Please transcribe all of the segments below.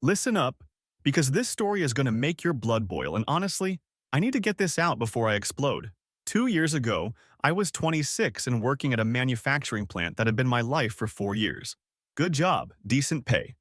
Listen up, because this story is going to make your blood boil, and honestly, I need to get this out before I explode. 2 years ago, I was 26 and working at a manufacturing plant that had been my life for 4 years. Good job, decent pay.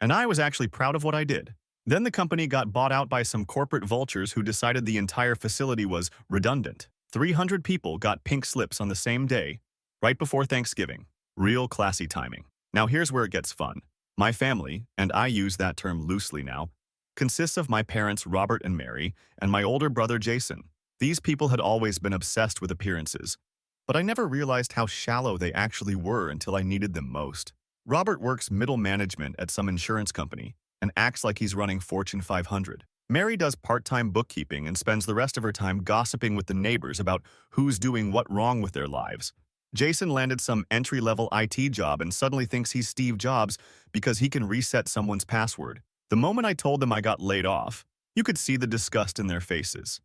And I was actually proud of what I did. Then the company got bought out by some corporate vultures who decided the entire facility was redundant. 300 people got pink slips on the same day, right before Thanksgiving. Real classy timing. Now here's where it gets fun. My family, and I use that term loosely now, consists of my parents Robert and Mary, and my older brother Jason. These people had always been obsessed with appearances, but I never realized how shallow they actually were until I needed them most. Robert works middle management at some insurance company and acts like he's running Fortune 500. Mary does part-time bookkeeping and spends the rest of her time gossiping with the neighbors about who's doing what wrong with their lives. Jason landed some entry-level IT job and suddenly thinks he's Steve Jobs because he can reset someone's password. The moment I told them I got laid off, you could see the disgust in their faces.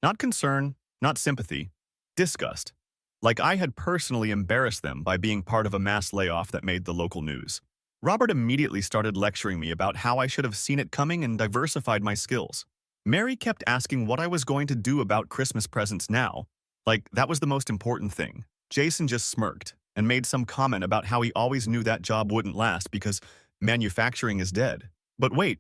Not concern, not sympathy, disgust. Like I had personally embarrassed them by being part of a mass layoff that made the local news. Robert immediately started lecturing me about how I should have seen it coming and diversified my skills. Mary kept asking what I was going to do about Christmas presents now, like that was the most important thing. Jason just smirked and made some comment about how he always knew that job wouldn't last because manufacturing is dead. But wait,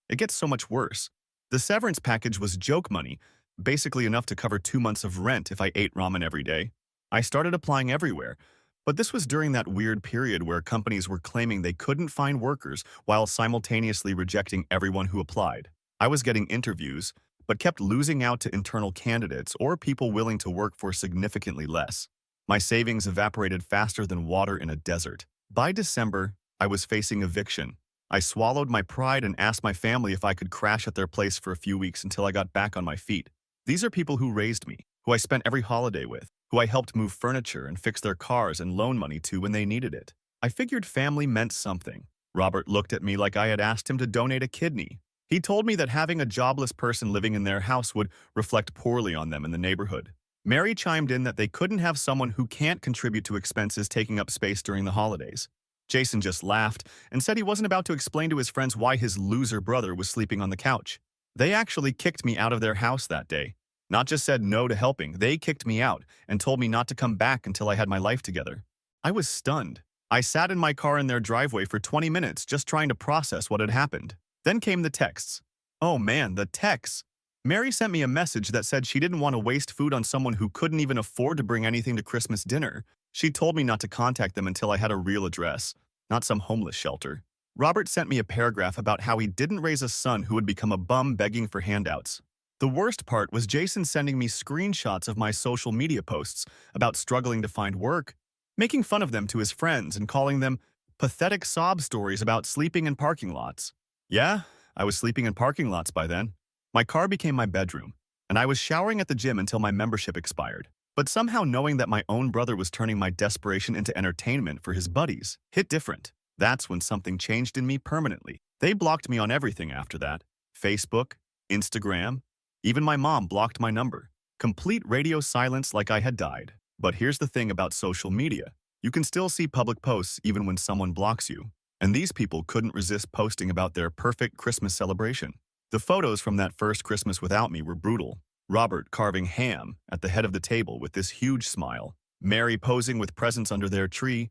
it gets so much worse. The severance package was joke money, basically enough to cover 2 months of rent if I ate ramen every day. I started applying everywhere, but this was during that weird period where companies were claiming they couldn't find workers while simultaneously rejecting everyone who applied. I was getting interviews, but kept losing out to internal candidates or people willing to work for significantly less. My savings evaporated faster than water in a desert. By December, I was facing eviction. I swallowed my pride and asked my family if I could crash at their place for a few weeks until I got back on my feet. These are people who raised me, who I spent every holiday with, who I helped move furniture and fix their cars and loan money to when they needed it. I figured family meant something. Robert looked at me like I had asked him to donate a kidney. He told me that having a jobless person living in their house would reflect poorly on them in the neighborhood. Mary chimed in that they couldn't have someone who can't contribute to expenses taking up space during the holidays. Jason just laughed and said he wasn't about to explain to his friends why his loser brother was sleeping on the couch. They actually kicked me out of their house that day. Not just said no to helping, they kicked me out and told me not to come back until I had my life together. I was stunned. I sat in my car in their driveway for 20 minutes just trying to process what had happened. Then came the texts. Oh man, the texts. Mary sent me a message that said she didn't want to waste food on someone who couldn't even afford to bring anything to Christmas dinner. She told me not to contact them until I had a real address, not some homeless shelter. Robert sent me a paragraph about how he didn't raise a son who would become a bum begging for handouts. The worst part was Jason sending me screenshots of my social media posts about struggling to find work, making fun of them to his friends and calling them pathetic sob stories about sleeping in parking lots. Yeah, I was sleeping in parking lots by then. My car became my bedroom, and I was showering at the gym until my membership expired. But somehow knowing that my own brother was turning my desperation into entertainment for his buddies hit different. That's when something changed in me permanently. They blocked me on everything after that. Facebook, Instagram, even my mom blocked my number. Complete radio silence like I had died. But here's the thing about social media. You can still see public posts even when someone blocks you. And these people couldn't resist posting about their perfect Christmas celebration. The photos from that first Christmas without me were brutal. Robert carving ham at the head of the table with this huge smile, Mary posing with presents under their tree,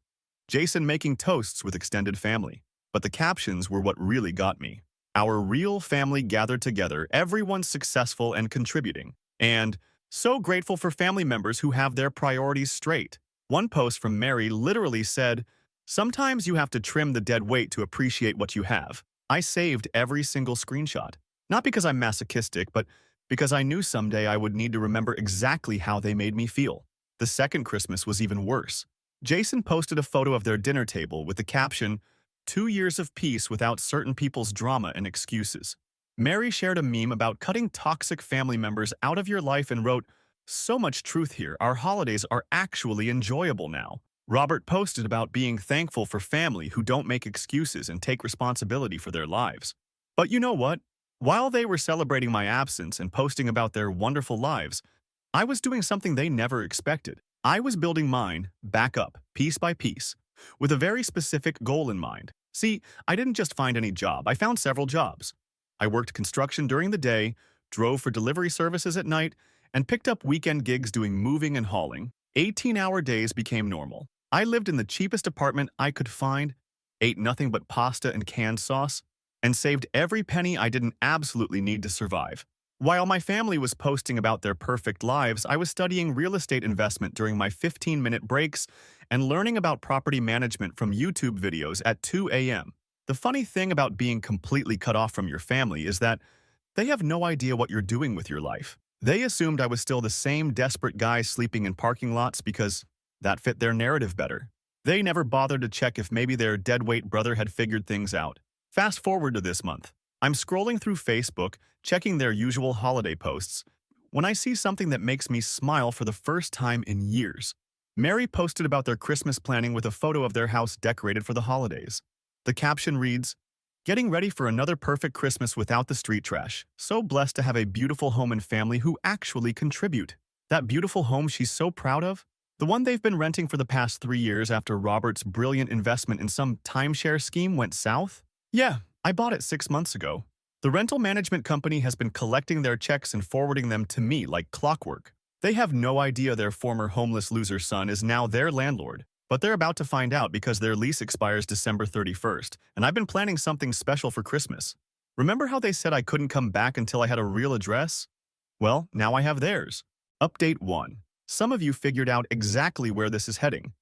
Jason making toasts with extended family. But the captions were what really got me. Our real family gathered together, everyone successful and contributing. And so grateful for family members who have their priorities straight. One post from Mary literally said, "Sometimes you have to trim the dead weight to appreciate what you have." I saved every single screenshot. Not because I'm masochistic, but because I knew someday I would need to remember exactly how they made me feel. The second Christmas was even worse. Jason posted a photo of their dinner table with the caption, "2 years of peace without certain people's drama and excuses." Mary shared a meme about cutting toxic family members out of your life and wrote, "So much truth here, our holidays are actually enjoyable now." Robert posted about being thankful for family who don't make excuses and take responsibility for their lives. But you know what? While they were celebrating my absence and posting about their wonderful lives, I was doing something they never expected. I was building mine back up, piece by piece, with a very specific goal in mind. See, I didn't just find any job, I found several jobs. I worked construction during the day, drove for delivery services at night, and picked up weekend gigs doing moving and hauling. 18-hour days became normal. I lived in the cheapest apartment I could find, ate nothing but pasta and canned sauce, and saved every penny I didn't absolutely need to survive. While my family was posting about their perfect lives, I was studying real estate investment during my 15-minute breaks and learning about property management from YouTube videos at 2 a.m. The funny thing about being completely cut off from your family is that they have no idea what you're doing with your life. They assumed I was still the same desperate guy sleeping in parking lots because that fit their narrative better. They never bothered to check if maybe their deadweight brother had figured things out. Fast forward to this month. I'm scrolling through Facebook, checking their usual holiday posts, when I see something that makes me smile for the first time in years. Mary posted about their Christmas planning with a photo of their house decorated for the holidays. The caption reads, "Getting ready for another perfect Christmas without the street trash. So blessed to have a beautiful home and family who actually contribute." That beautiful home she's so proud of? The one they've been renting for the past 3 years after Robert's brilliant investment in some timeshare scheme went south? Yeah, I bought it 6 months ago. The rental management company has been collecting their checks and forwarding them to me like clockwork. They have no idea their former homeless loser son is now their landlord, but they're about to find out because their lease expires December 31st, and I've been planning something special for Christmas. Remember how they said I couldn't come back until I had a real address? Well, now I have theirs. Update 1. Some of you figured out exactly where this is heading.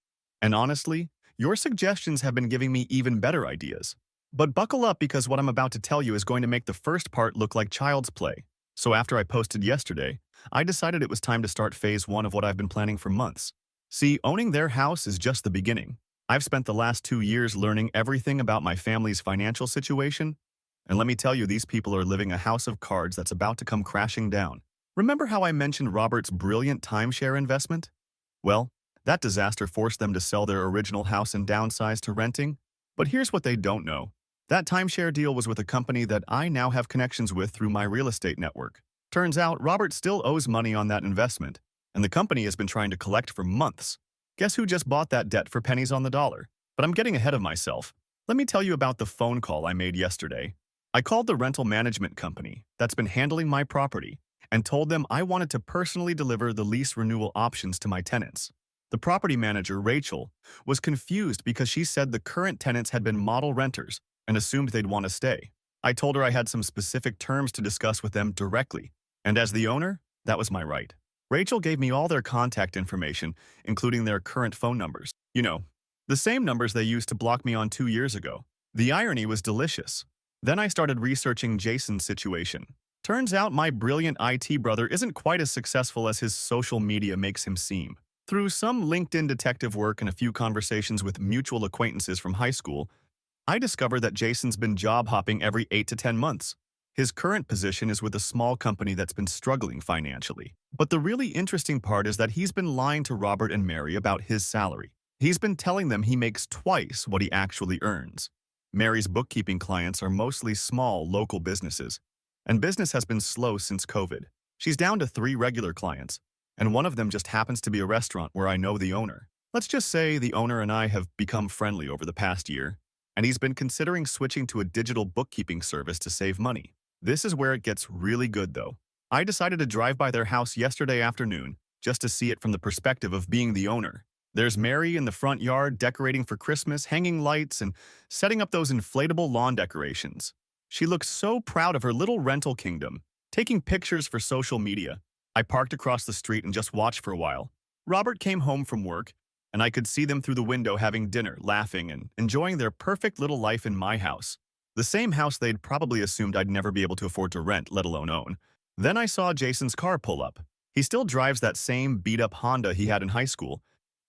And honestly, your suggestions have been giving me even better ideas. But buckle up because what I'm about to tell you is going to make the first part look like child's play. So after I posted yesterday, I decided it was time to start phase 1 of what I've been planning for months. See, owning their house is just the beginning. I've spent the last 2 years learning everything about my family's financial situation, and let me tell you, these people are living a house of cards that's about to come crashing down. Remember how I mentioned Robert's brilliant timeshare investment? Well, that disaster forced them to sell their original house and downsize to renting. But here's what they don't know. That timeshare deal was with a company that I now have connections with through my real estate network. Turns out Robert still owes money on that investment, and the company has been trying to collect for months. Guess who just bought that debt for pennies on the dollar? But I'm getting ahead of myself. Let me tell you about the phone call I made yesterday. I called the rental management company that's been handling my property and told them I wanted to personally deliver the lease renewal options to my tenants. The property manager, Rachel, was confused because she said the current tenants had been model renters and assumed they'd want to stay. I told her I had some specific terms to discuss with them directly, and as the owner, that was my right. Rachel gave me all their contact information, including their current phone numbers. You know, the same numbers they used to block me on 2 years ago. The irony was delicious. Then I started researching Jason's situation. Turns out my brilliant IT brother isn't quite as successful as his social media makes him seem. Through some LinkedIn detective work and a few conversations with mutual acquaintances from high school, I discovered that Jason's been job hopping every 8 to 10 months. His current position is with a small company that's been struggling financially. But the really interesting part is that he's been lying to Robert and Mary about his salary. He's been telling them he makes twice what he actually earns. Mary's bookkeeping clients are mostly small, local businesses, and business has been slow since COVID. She's down to 3 regular clients, and one of them just happens to be a restaurant where I know the owner. Let's just say the owner and I have become friendly over the past year, and he's been considering switching to a digital bookkeeping service to save money. This is where it gets really good, though. I decided to drive by their house yesterday afternoon just to see it from the perspective of being the owner. There's Mary in the front yard decorating for Christmas, hanging lights, and setting up those inflatable lawn decorations. She looks so proud of her little rental kingdom, taking pictures for social media. I parked across the street and just watched for a while. Robert came home from work, and I could see them through the window having dinner, laughing, and enjoying their perfect little life in my house. The same house they'd probably assumed I'd never be able to afford to rent, let alone own. Then I saw Jason's car pull up. He still drives that same beat-up Honda he had in high school,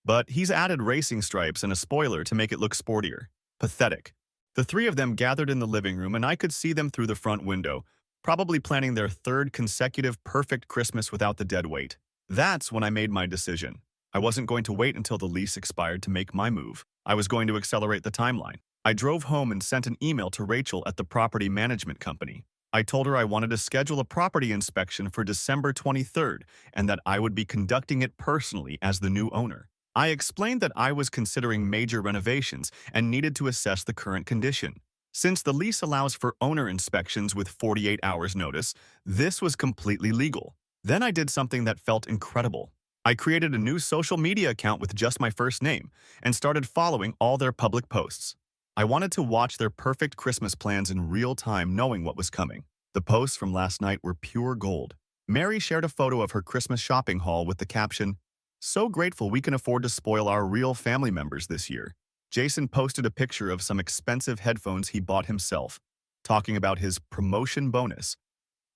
but he's added racing stripes and a spoiler to make it look sportier. Pathetic. The 3 of them gathered in the living room, and I could see them through the front window, probably planning their 3rd consecutive perfect Christmas without the deadweight. That's when I made my decision. I wasn't going to wait until the lease expired to make my move. I was going to accelerate the timeline. I drove home and sent an email to Rachel at the property management company. I told her I wanted to schedule a property inspection for December 23rd and that I would be conducting it personally as the new owner. I explained that I was considering major renovations and needed to assess the current condition. Since the lease allows for owner inspections with 48 hours notice, this was completely legal. Then I did something that felt incredible. I created a new social media account with just my first name and started following all their public posts. I wanted to watch their perfect Christmas plans in real time, knowing what was coming. The posts from last night were pure gold. Mary shared a photo of her Christmas shopping haul with the caption, "So grateful we can afford to spoil our real family members this year." Jason posted a picture of some expensive headphones he bought himself, talking about his promotion bonus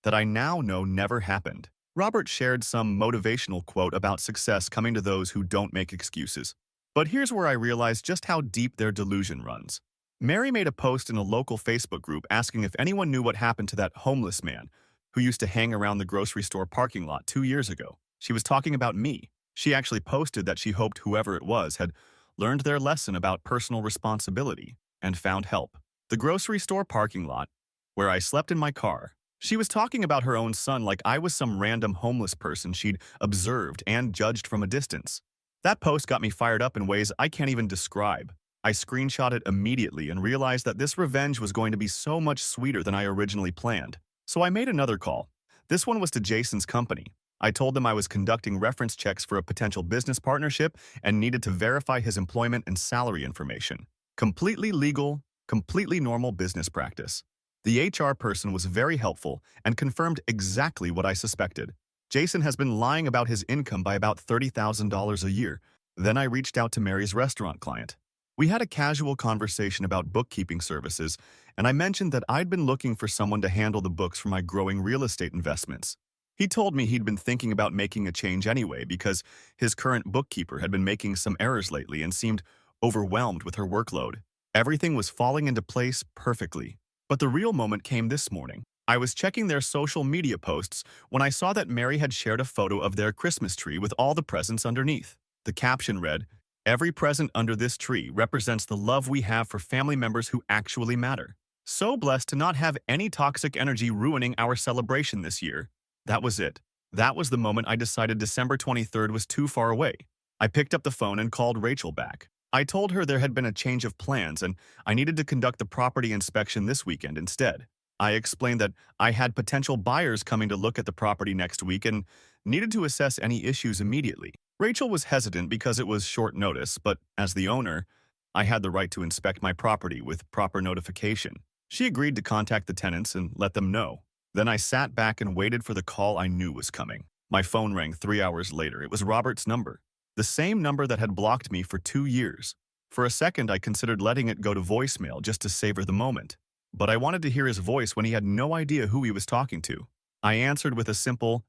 that I now know never happened. Robert shared some motivational quote about success coming to those who don't make excuses. But here's where I realized just how deep their delusion runs. Mary made a post in a local Facebook group asking if anyone knew what happened to that homeless man who used to hang around the grocery store parking lot 2 years ago. She was talking about me. She actually posted that she hoped whoever it was had learned their lesson about personal responsibility and found help. The grocery store parking lot, where I slept in my car. She was talking about her own son like I was some random homeless person she'd observed and judged from a distance. That post got me fired up in ways I can't even describe. I screenshot it immediately and realized that this revenge was going to be so much sweeter than I originally planned. So I made another call. This one was to Jason's company. I told them I was conducting reference checks for a potential business partnership and needed to verify his employment and salary information. Completely legal, completely normal business practice. The HR person was very helpful and confirmed exactly what I suspected. Jason has been lying about his income by about $30,000 a year. Then I reached out to Mary's restaurant client. We had a casual conversation about bookkeeping services, and I mentioned that I'd been looking for someone to handle the books for my growing real estate investments. He told me he'd been thinking about making a change anyway because his current bookkeeper had been making some errors lately and seemed overwhelmed with her workload. Everything was falling into place perfectly. But the real moment came this morning. I was checking their social media posts when I saw that Mary had shared a photo of their Christmas tree with all the presents underneath. The caption read, "Every present under this tree represents the love we have for family members who actually matter. So blessed to not have any toxic energy ruining our celebration this year." That was it. That was the moment I decided December 23rd was too far away. I picked up the phone and called Rachel back. I told her there had been a change of plans and I needed to conduct the property inspection this weekend instead. I explained that I had potential buyers coming to look at the property next week and needed to assess any issues immediately. Rachel was hesitant because it was short notice, but as the owner, I had the right to inspect my property with proper notification. She agreed to contact the tenants and let them know. Then I sat back and waited for the call I knew was coming. My phone rang 3 hours later. It was Robert's number. The same number that had blocked me for 2 years. For a second, I considered letting it go to voicemail just to savor the moment. But I wanted to hear his voice when he had no idea who he was talking to. I answered with a simple,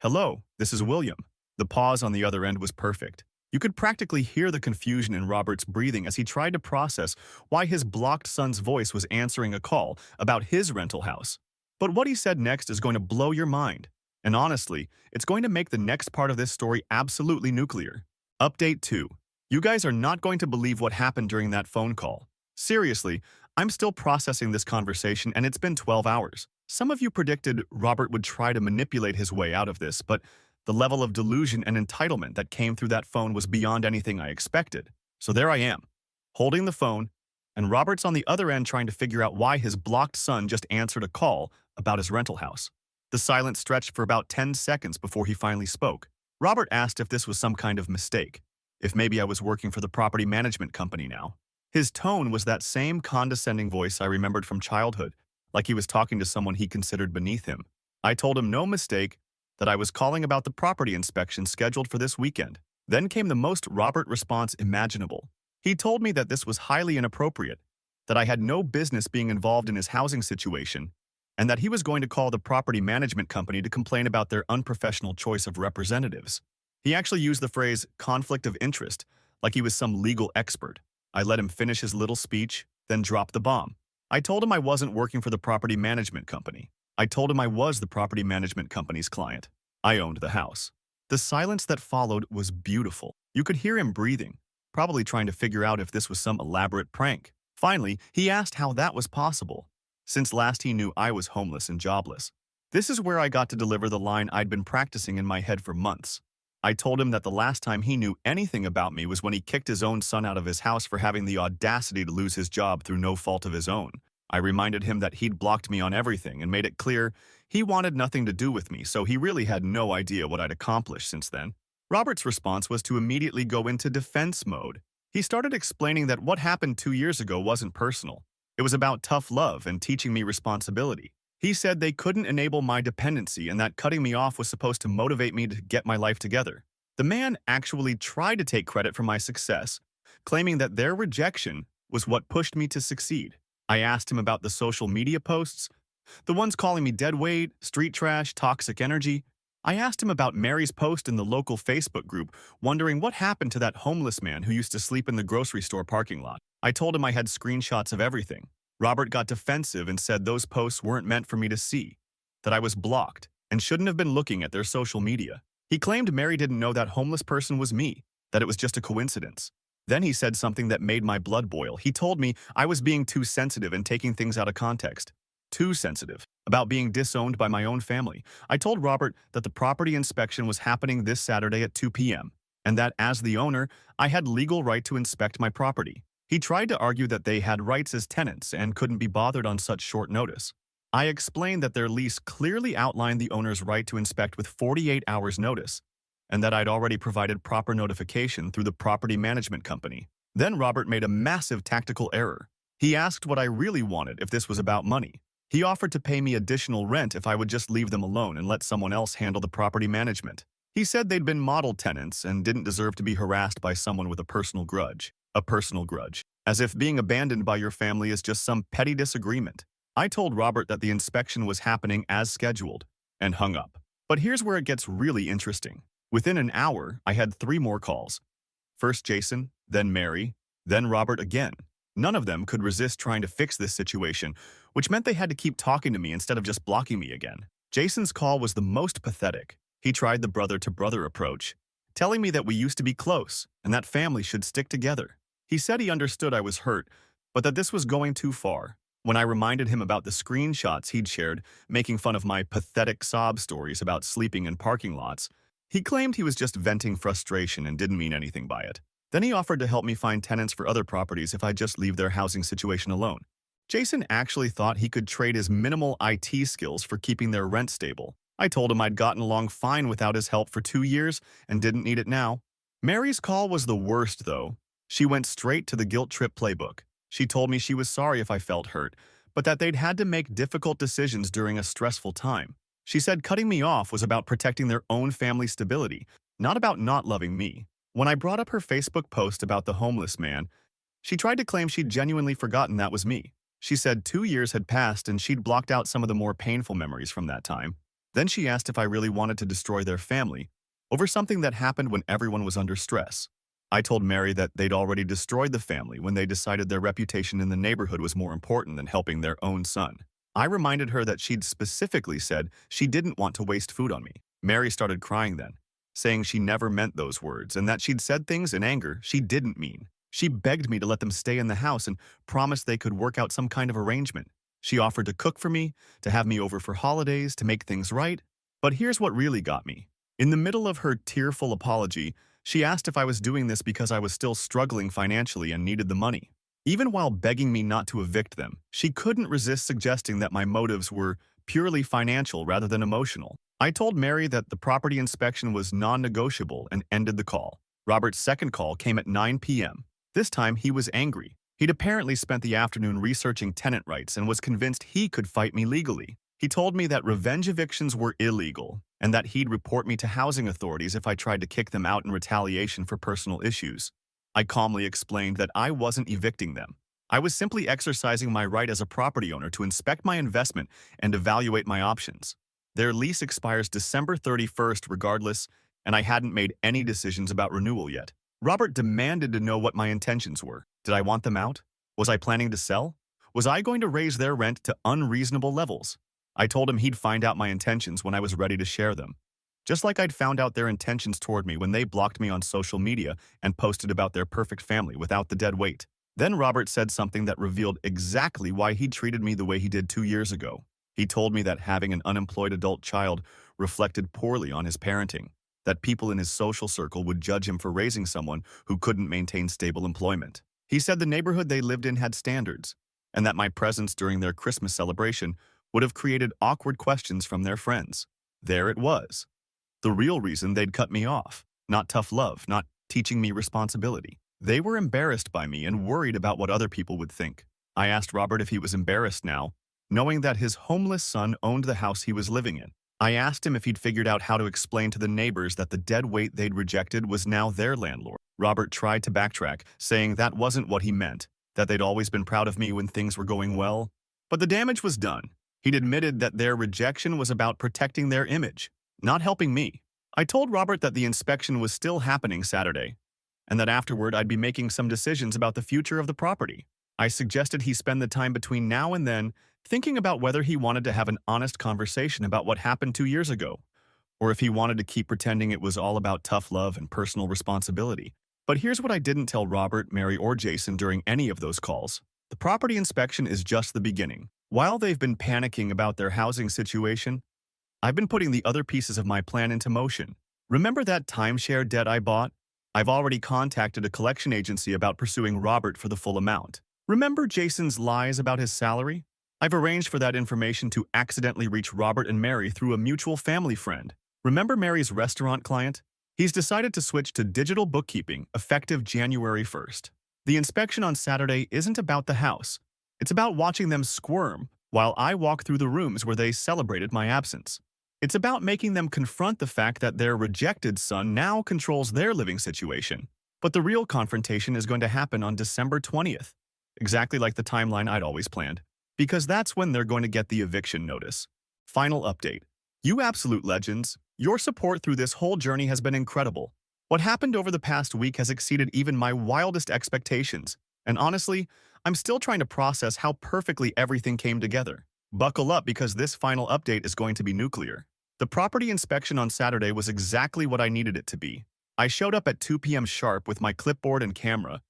"Hello, this is William." The pause on the other end was perfect. You could practically hear the confusion in Robert's breathing as he tried to process why his blocked son's voice was answering a call about his rental house. But what he said next is going to blow your mind. And honestly, it's going to make the next part of this story absolutely nuclear. Update 2. You guys are not going to believe what happened during that phone call. Seriously, I'm still processing this conversation and it's been 12 hours. Some of you predicted Robert would try to manipulate his way out of this, but the level of delusion and entitlement that came through that phone was beyond anything I expected. So there I am, holding the phone, and Robert's on the other end trying to figure out why his blocked son just answered a call about his rental house. The silence stretched for about 10 seconds before he finally spoke. Robert asked if this was some kind of mistake, if maybe I was working for the property management company now. His tone was that same condescending voice I remembered from childhood, like he was talking to someone he considered beneath him. I told him no mistake, that I was calling about the property inspection scheduled for this weekend. Then came the most Robert response imaginable. He told me that this was highly inappropriate, that I had no business being involved in his housing situation, and that he was going to call the property management company to complain about their unprofessional choice of representatives. He actually used the phrase conflict of interest, like he was some legal expert. I let him finish his little speech, then dropped the bomb. I told him I wasn't working for the property management company. I told him I was the property management company's client. I owned the house. The silence that followed was beautiful. You could hear him breathing, probably trying to figure out if this was some elaborate prank. Finally, he asked how that was possible, since last he knew I was homeless and jobless. This is where I got to deliver the line I'd been practicing in my head for months. I told him that the last time he knew anything about me was when he kicked his own son out of his house for having the audacity to lose his job through no fault of his own. I reminded him that he'd blocked me on everything and made it clear he wanted nothing to do with me, so he really had no idea what I'd accomplished since then. Robert's response was to immediately go into defense mode. He started explaining that what happened 2 years ago wasn't personal. It was about tough love and teaching me responsibility. He said they couldn't enable my dependency and that cutting me off was supposed to motivate me to get my life together. The man actually tried to take credit for my success, claiming that their rejection was what pushed me to succeed. I asked him about the social media posts, the ones calling me dead weight, street trash, toxic energy. I asked him about Mary's post in the local Facebook group, wondering what happened to that homeless man who used to sleep in the grocery store parking lot. I told him I had screenshots of everything. Robert got defensive and said those posts weren't meant for me to see, that I was blocked and shouldn't have been looking at their social media. He claimed Mary didn't know that homeless person was me, that it was just a coincidence. Then he said something that made my blood boil. He told me I was being too sensitive and taking things out of context. Too sensitive. About being disowned by my own family. I told Robert that the property inspection was happening this Saturday at 2 p.m. and that as the owner, I had legal right to inspect my property. He tried to argue that they had rights as tenants and couldn't be bothered on such short notice. I explained that their lease clearly outlined the owner's right to inspect with 48 hours notice, and that I'd already provided proper notification through the property management company. Then Robert made a massive tactical error. He asked what I really wanted if this was about money. He offered to pay me additional rent if I would just leave them alone and let someone else handle the property management. He said they'd been model tenants and didn't deserve to be harassed by someone with a personal grudge. A personal grudge. As if being abandoned by your family is just some petty disagreement. I told Robert that the inspection was happening as scheduled and hung up. But here's where it gets really interesting. Within an hour, I had 3 more calls. First Jason, then Mary, then Robert again. None of them could resist trying to fix this situation, which meant they had to keep talking to me instead of just blocking me again. Jason's call was the most pathetic. He tried the brother-to-brother approach, telling me that we used to be close and that family should stick together. He said he understood I was hurt, but that this was going too far. When I reminded him about the screenshots he'd shared, making fun of my pathetic sob stories about sleeping in parking lots, he claimed he was just venting frustration and didn't mean anything by it. Then he offered to help me find tenants for other properties if I just leave their housing situation alone. Jason actually thought he could trade his minimal IT skills for keeping their rent stable. I told him I'd gotten along fine without his help for 2 years and didn't need it now. Mary's call was the worst, though. She went straight to the guilt trip playbook. She told me she was sorry if I felt hurt, but that they'd had to make difficult decisions during a stressful time. She said cutting me off was about protecting their own family stability, not about not loving me. When I brought up her Facebook post about the homeless man, she tried to claim she'd genuinely forgotten that was me. She said 2 years had passed and she'd blocked out some of the more painful memories from that time. Then she asked if I really wanted to destroy their family over something that happened when everyone was under stress. I told Mary that they'd already destroyed the family when they decided their reputation in the neighborhood was more important than helping their own son. I reminded her that she'd specifically said she didn't want to waste food on me. Mary started crying then, saying she never meant those words and that she'd said things in anger she didn't mean. She begged me to let them stay in the house and promised they could work out some kind of arrangement. She offered to cook for me, to have me over for holidays, to make things right. But here's what really got me. In the middle of her tearful apology, she asked if I was doing this because I was still struggling financially and needed the money. Even while begging me not to evict them, she couldn't resist suggesting that my motives were purely financial rather than emotional. I told Mary that the property inspection was non-negotiable and ended the call. Robert's second call came at 9 p.m. This time, he was angry. He'd apparently spent the afternoon researching tenant rights and was convinced he could fight me legally. He told me that revenge evictions were illegal and that he'd report me to housing authorities if I tried to kick them out in retaliation for personal issues. I calmly explained that I wasn't evicting them. I was simply exercising my right as a property owner to inspect my investment and evaluate my options. Their lease expires December 31st regardless, and I hadn't made any decisions about renewal yet. Robert demanded to know what my intentions were. Did I want them out? Was I planning to sell? Was I going to raise their rent to unreasonable levels? I told him he'd find out my intentions when I was ready to share them. Just like I'd found out their intentions toward me when they blocked me on social media and posted about their perfect family without the dead weight. Then Robert said something that revealed exactly why he treated me the way he did 2 years ago. He told me that having an unemployed adult child reflected poorly on his parenting. that people in his social circle would judge him for raising someone who couldn't maintain stable employment. He said the neighborhood they lived in had standards, and that my presence during their Christmas celebration would have created awkward questions from their friends. There it was. The real reason they'd cut me off. Not tough love, not teaching me responsibility. They were embarrassed by me and worried about what other people would think. I asked Robert if he was embarrassed now, knowing that his homeless son owned the house he was living in. I asked him if he'd figured out how to explain to the neighbors that the dead weight they'd rejected was now their landlord. Robert tried to backtrack, saying that wasn't what he meant, that they'd always been proud of me when things were going well. But the damage was done. He'd admitted that their rejection was about protecting their image, not helping me. I told Robert that the inspection was still happening Saturday, and that afterward I'd be making some decisions about the future of the property. I suggested he spend the time between now and then thinking about whether he wanted to have an honest conversation about what happened 2 years ago, or if he wanted to keep pretending it was all about tough love and personal responsibility. But here's what I didn't tell Robert, Mary, or Jason during any of those calls. The property inspection is just the beginning. While they've been panicking about their housing situation, I've been putting the other pieces of my plan into motion. Remember that timeshare debt I bought? I've already contacted a collection agency about pursuing Robert for the full amount. Remember Jason's lies about his salary? I've arranged for that information to accidentally reach Robert and Mary through a mutual family friend. Remember Mary's restaurant client? He's decided to switch to digital bookkeeping effective January 1st. The inspection on Saturday isn't about the house. It's about watching them squirm while I walk through the rooms where they celebrated my absence. It's about making them confront the fact that their rejected son now controls their living situation. But the real confrontation is going to happen on December 20th, exactly like the timeline I'd always planned, because that's when they're going to get the eviction notice. Final update. You absolute legends, your support through this whole journey has been incredible. What happened over the past week has exceeded even my wildest expectations, and honestly, I'm still trying to process how perfectly everything came together. Buckle up because this final update is going to be nuclear. The property inspection on Saturday was exactly what I needed it to be. I showed up at 2 p.m. sharp with my clipboard and camera,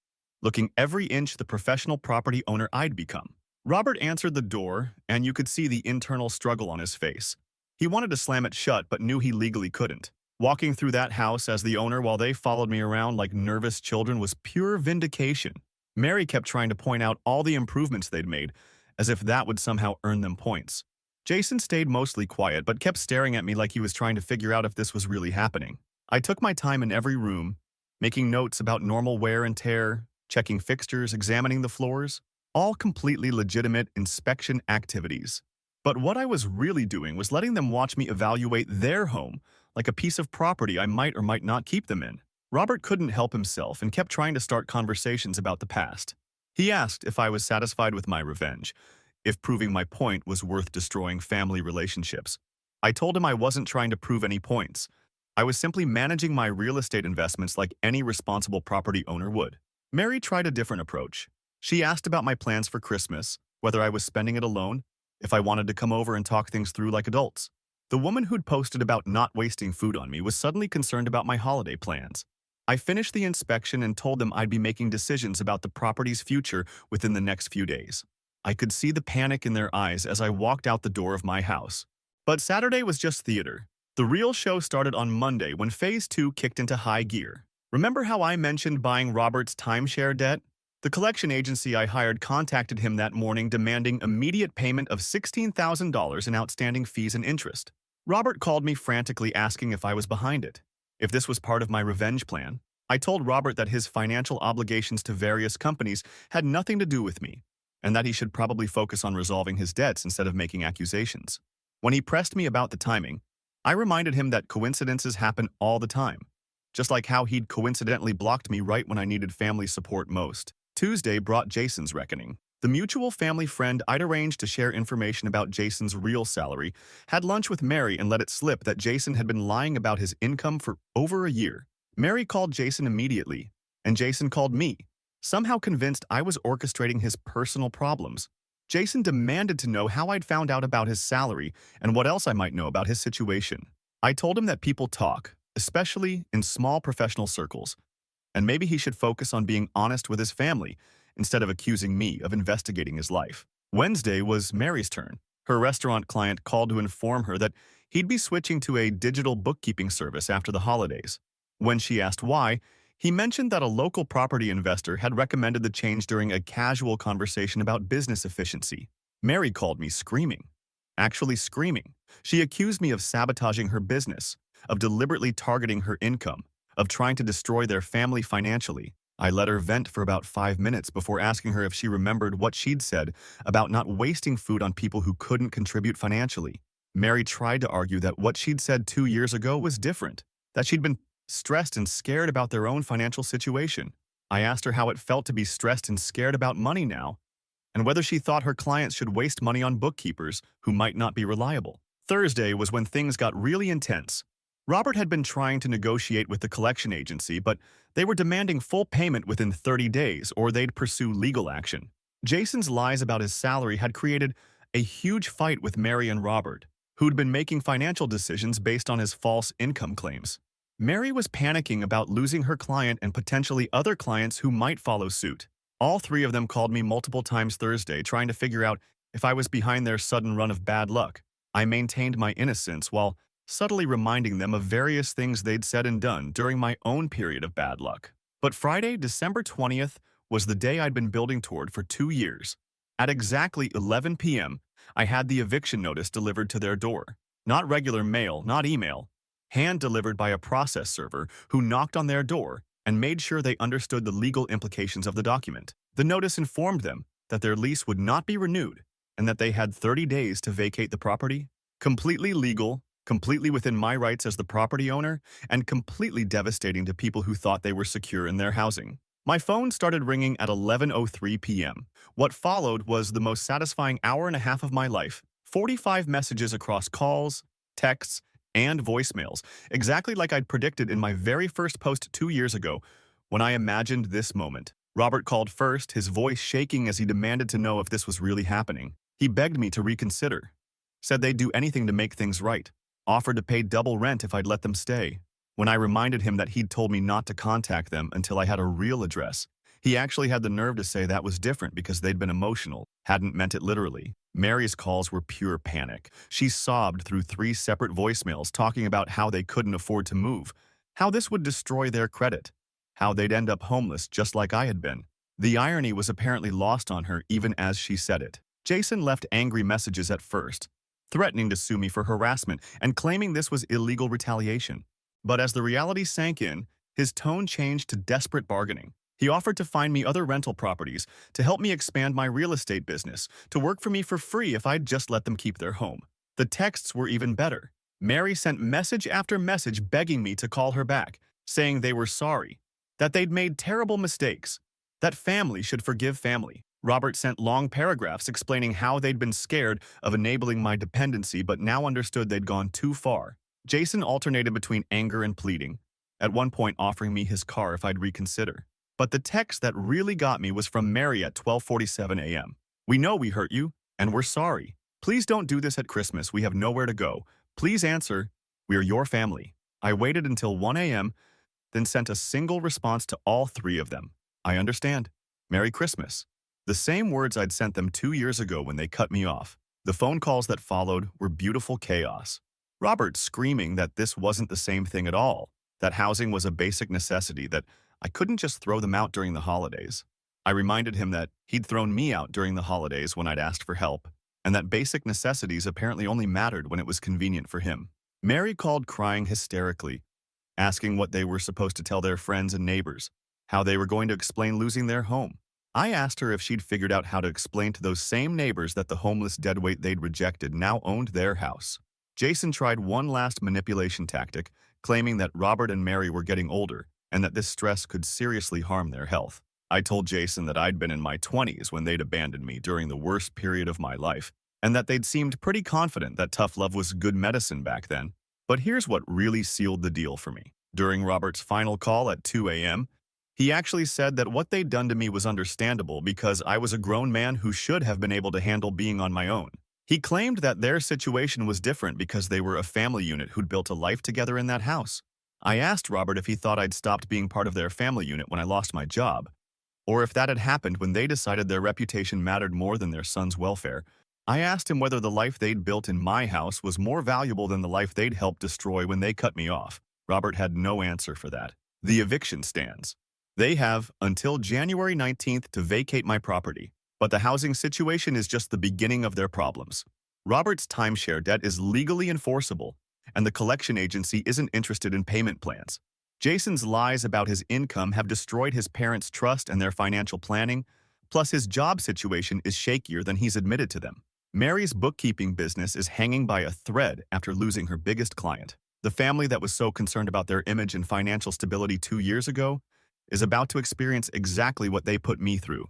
looking every inch the professional property owner I'd become. Robert answered the door, and you could see the internal struggle on his face. He wanted to slam it shut but knew he legally couldn't. Walking through that house as the owner while they followed me around like nervous children was pure vindication. Mary kept trying to point out all the improvements they'd made, as if that would somehow earn them points. Jason stayed mostly quiet but kept staring at me like he was trying to figure out if this was really happening. I took my time in every room, making notes about normal wear and tear, checking fixtures, examining the floors, all completely legitimate inspection activities. But what I was really doing was letting them watch me evaluate their home like a piece of property I might or might not keep them in. Robert couldn't help himself and kept trying to start conversations about the past. He asked if I was satisfied with my revenge, if proving my point was worth destroying family relationships. I told him I wasn't trying to prove any points. I was simply managing my real estate investments like any responsible property owner would. Mary tried a different approach. She asked about my plans for Christmas, whether I was spending it alone, if I wanted to come over and talk things through like adults. The woman who'd posted about not wasting food on me was suddenly concerned about my holiday plans. I finished the inspection and told them I'd be making decisions about the property's future within the next few days. I could see the panic in their eyes as I walked out the door of my house. But Saturday was just theater. The real show started on Monday when Phase 2 kicked into high gear. Remember how I mentioned buying Robert's timeshare debt? The collection agency I hired contacted him that morning demanding immediate payment of $16,000 in outstanding fees and interest. Robert called me frantically asking if I was behind it, if this was part of my revenge plan. I told Robert that his financial obligations to various companies had nothing to do with me, and that he should probably focus on resolving his debts instead of making accusations. When he pressed me about the timing, I reminded him that coincidences happen all the time, just like how he'd coincidentally blocked me right when I needed family support most. Tuesday brought Jason's reckoning. The mutual family friend I'd arranged to share information about Jason's real salary had lunch with Mary and let it slip that Jason had been lying about his income for over a year. Mary called Jason immediately, and Jason called me, somehow convinced I was orchestrating his personal problems. Jason demanded to know how I'd found out about his salary and what else I might know about his situation. I told him that people talk, especially in small professional circles, and maybe he should focus on being honest with his family instead of accusing me of investigating his life. Wednesday was Mary's turn. Her restaurant client called to inform her that He'd be switching to a digital bookkeeping service after the holidays. When she asked why, he mentioned that a local property investor had recommended the change during a casual conversation about business efficiency. Mary called me screaming. Actually screaming. She accused me of sabotaging her business, of deliberately targeting her income, of trying to destroy their family financially. I let her vent for about 5 minutes before asking her if she remembered what she'd said about not wasting food on people who couldn't contribute financially. Mary tried to argue that what she'd said 2 years ago was different, that she'd been stressed and scared about their own financial situation. I asked her how it felt to be stressed and scared about money now, and whether she thought her clients should waste money on bookkeepers who might not be reliable. Thursday was when things got really intense. Robert had been trying to negotiate with the collection agency, but they were demanding full payment within 30 days or they'd pursue legal action. Jason's lies about his salary had created a huge fight with Mary and Robert, who'd been making financial decisions based on his false income claims. Mary was panicking about losing her client and potentially other clients who might follow suit. All three of them called me multiple times Thursday trying to figure out if I was behind their sudden run of bad luck. I maintained my innocence while subtly reminding them of various things they'd said and done during my own period of bad luck. But Friday, December 20th, was the day I'd been building toward for 2 years. At exactly 11 p.m., I had the eviction notice delivered to their door. Not regular mail, not email. Hand-delivered by a process server who knocked on their door and made sure they understood the legal implications of the document. The notice informed them that their lease would not be renewed and that they had 30 days to vacate the property. Completely legal, completely within my rights as the property owner, and completely devastating to people who thought they were secure in their housing. My phone started ringing at 11:03 p.m. What followed was the most satisfying hour and a half of my life. 45 messages across calls, texts, and voicemails, exactly like I'd predicted in my very first post 2 years ago when I imagined this moment. Robert called first, his voice shaking as he demanded to know if this was really happening. He begged me to reconsider, said they'd do anything to make things right, offered to pay double rent if I'd let them stay. When I reminded him that he'd told me not to contact them until I had a real address, he actually had the nerve to say that was different because they'd been emotional, hadn't meant it literally. Mary's calls were pure panic. She sobbed through 3 separate voicemails talking about how they couldn't afford to move, how this would destroy their credit, how they'd end up homeless just like I had been. The irony was apparently lost on her even as she said it. Jason left angry messages at first, threatening to sue me for harassment and claiming this was illegal retaliation. But as the reality sank in, his tone changed to desperate bargaining. He offered to find me other rental properties, to help me expand my real estate business, to work for me for free if I'd just let them keep their home. The texts were even better. Mary sent message after message begging me to call her back, saying they were sorry, that they'd made terrible mistakes, that family should forgive family. Robert sent long paragraphs explaining how they'd been scared of enabling my dependency but now understood they'd gone too far. Jason alternated between anger and pleading, at one point offering me his car if I'd reconsider. But the text that really got me was from Mary at 12:47 a.m. "We know we hurt you, and we're sorry. Please don't do this at Christmas. We have nowhere to go. Please answer. We are your family." I waited until 1 a.m., then sent a single response to all 3 of them. "I understand. Merry Christmas." The same words I'd sent them 2 years ago when they cut me off. The phone calls that followed were beautiful chaos. Robert screaming that this wasn't the same thing at all, that housing was a basic necessity, that I couldn't just throw them out during the holidays. I reminded him that he'd thrown me out during the holidays when I'd asked for help, and that basic necessities apparently only mattered when it was convenient for him. Mary called crying hysterically, asking what they were supposed to tell their friends and neighbors, how they were going to explain losing their home. I asked her if she'd figured out how to explain to those same neighbors that the homeless deadweight they'd rejected now owned their house. Jason tried one last manipulation tactic, claiming that Robert and Mary were getting older and that this stress could seriously harm their health. I told Jason that I'd been in my 20s when they'd abandoned me during the worst period of my life, and that they'd seemed pretty confident that tough love was good medicine back then. But here's what really sealed the deal for me. During Robert's final call at 2 a.m., he actually said that what they'd done to me was understandable because I was a grown man who should have been able to handle being on my own. He claimed that their situation was different because they were a family unit who'd built a life together in that house. I asked Robert if he thought I'd stopped being part of their family unit when I lost my job, or if that had happened when they decided their reputation mattered more than their son's welfare. I asked him whether the life they'd built in my house was more valuable than the life they'd helped destroy when they cut me off. Robert had no answer for that. The eviction stands. They have until January 19th to vacate my property, but the housing situation is just the beginning of their problems. Robert's timeshare debt is legally enforceable, and the collection agency isn't interested in payment plans. Jason's lies about his income have destroyed his parents' trust and their financial planning, plus his job situation is shakier than he's admitted to them. Mary's bookkeeping business is hanging by a thread after losing her biggest client. The family that was so concerned about their image and financial stability 2 years ago is about to experience exactly what they put me through,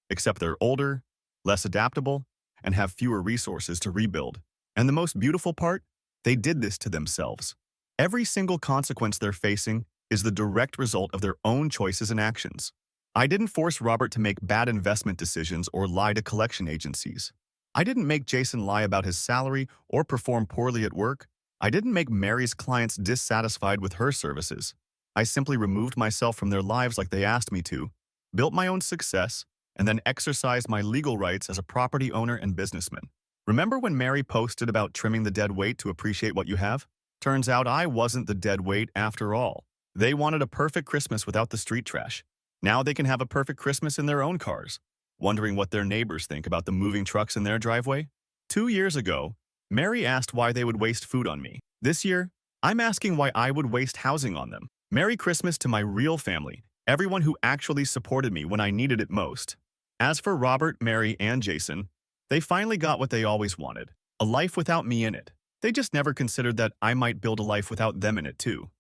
except they're older, less adaptable, and have fewer resources to rebuild. And the most beautiful part? They did this to themselves. Every single consequence they're facing is the direct result of their own choices and actions. I didn't force Robert to make bad investment decisions or lie to collection agencies. I didn't make Jason lie about his salary or perform poorly at work. I didn't make Mary's clients dissatisfied with her services. I simply removed myself from their lives like they asked me to, built my own success, and then exercised my legal rights as a property owner and businessman. Remember when Mary posted about trimming the dead weight to appreciate what you have? Turns out I wasn't the dead weight after all. They wanted a perfect Christmas without the street trash. Now they can have a perfect Christmas in their own cars, wondering what their neighbors think about the moving trucks in their driveway. 2 years ago, Mary asked why they would waste food on me. This year, I'm asking why I would waste housing on them. Merry Christmas to my real family, everyone who actually supported me when I needed it most. As for Robert, Mary, and Jason, they finally got what they always wanted, a life without me in it. They just never considered that I might build a life without them in it too.